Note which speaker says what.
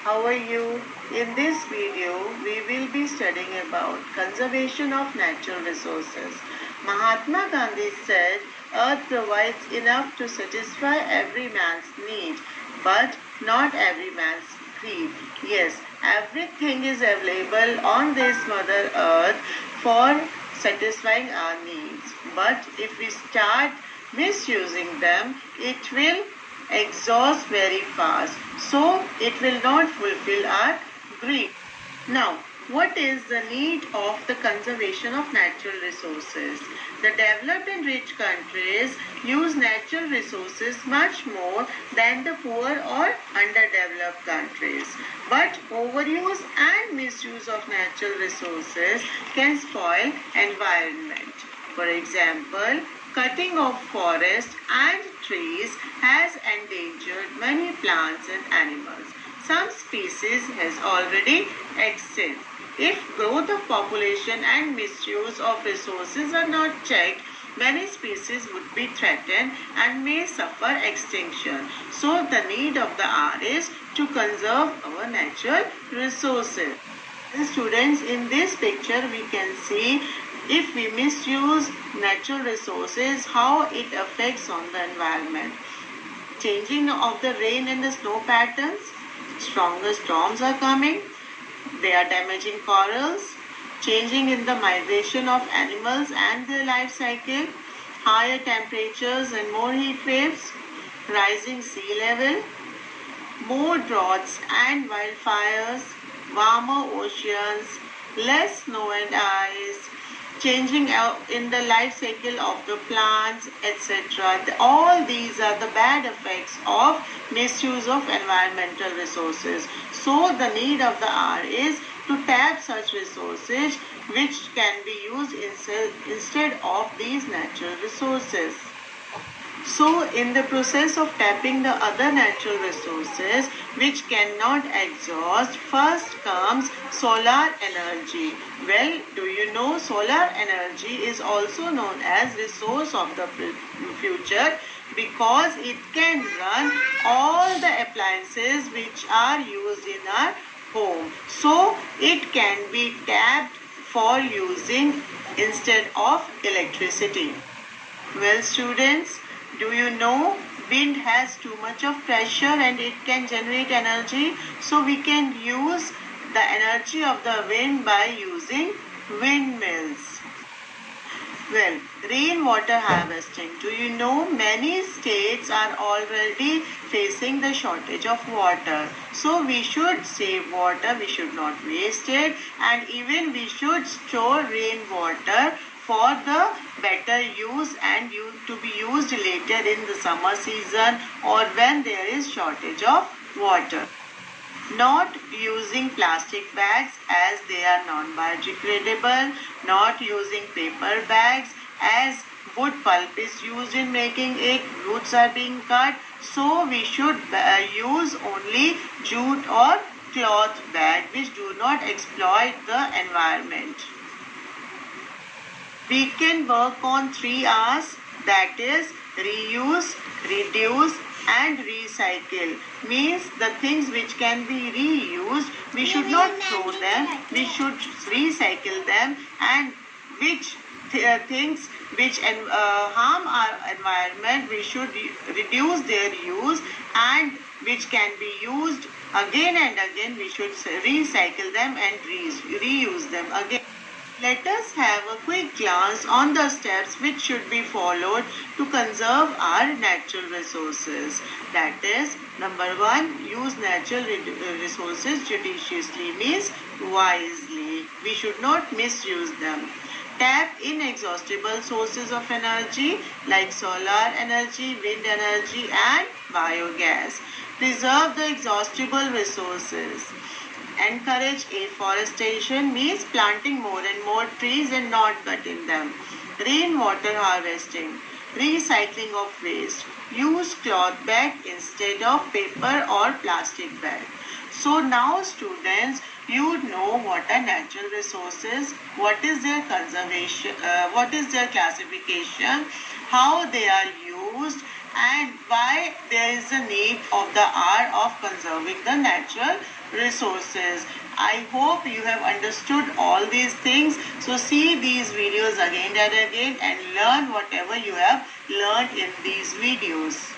Speaker 1: How are you? In this video, we will be studying about conservation of natural resources. Mahatma Gandhi said, Earth provides enough to satisfy every man's need, but not every man's greed. Yes, everything is available on this Mother Earth for satisfying our needs. But if we start misusing them, it will exhaust very fast, so it will not fulfill our greed. Now, what is the need of the conservation of natural resources? The developed and rich countries use natural resources much more than the poor or underdeveloped countries. But overuse and misuse of natural resources can spoil environment. For example, cutting of forests and trees has endangered many plants and animals. Some species has already extinct. If growth of population and misuse of resources are not checked, many species would be threatened and may suffer extinction. So the need of the hour is to conserve our natural resources. Students, in this picture we can see if we misuse natural resources, how it affects on the environment. Changing of the rain and the snow patterns, stronger storms are coming, they are damaging corals, changing in the migration of animals and their life cycle, higher temperatures and more heat waves, rising sea level, more droughts and wildfires, warmer oceans, less snow and ice, changing in the life cycle of the plants, etc. All these are the bad effects of misuse of environmental resources. So the need of the hour is to tap such resources which can be used instead of these natural resources. So in the process of tapping the other natural resources which cannot exhaust, first comes solar energy. Well, do you know solar energy is also known as resource of the future because it can run all the appliances which are used in our home. So it can be tapped for using instead of electricity. Well, students, do you know wind has too much of pressure and it can generate energy? So we can use the energy of the wind by using windmills. Well, rainwater harvesting. Do you know many states are already facing the shortage of water? So we should save water, we should not waste it, and even we should store rainwater for the better use and to be used later in the summer season or when there is shortage of water. Not using plastic bags as they are non-biodegradable, not using paper bags as wood pulp is used in making it, roots are being cut, so we should use only jute or cloth bag which do not exploit the environment. We can work on 3 R's, that is reuse, reduce and recycle. Means the things which can be reused, we should not throw them, we should recycle them, and which things which harm our environment, we should reduce their use, and which can be used again and again, we should recycle them and reuse them again. Let us have a quick glance on the steps which should be followed to conserve our natural resources. That is, number 1, use natural resources judiciously, means wisely. We should not misuse them. Tap inexhaustible sources of energy like solar energy, wind energy and biogas. Preserve the exhaustible resources. Encourage afforestation, means planting more and more trees and not cutting them. Rainwater harvesting. Recycling of waste. Use cloth bag instead of paper or plastic bag. So now students, you know what are natural resources, what is their conservation, what is their classification, how they are used, and why there is a need of the art of conserving the natural resources. I hope you have understood all these things. So see these videos again and again and learn whatever you have learned in these videos.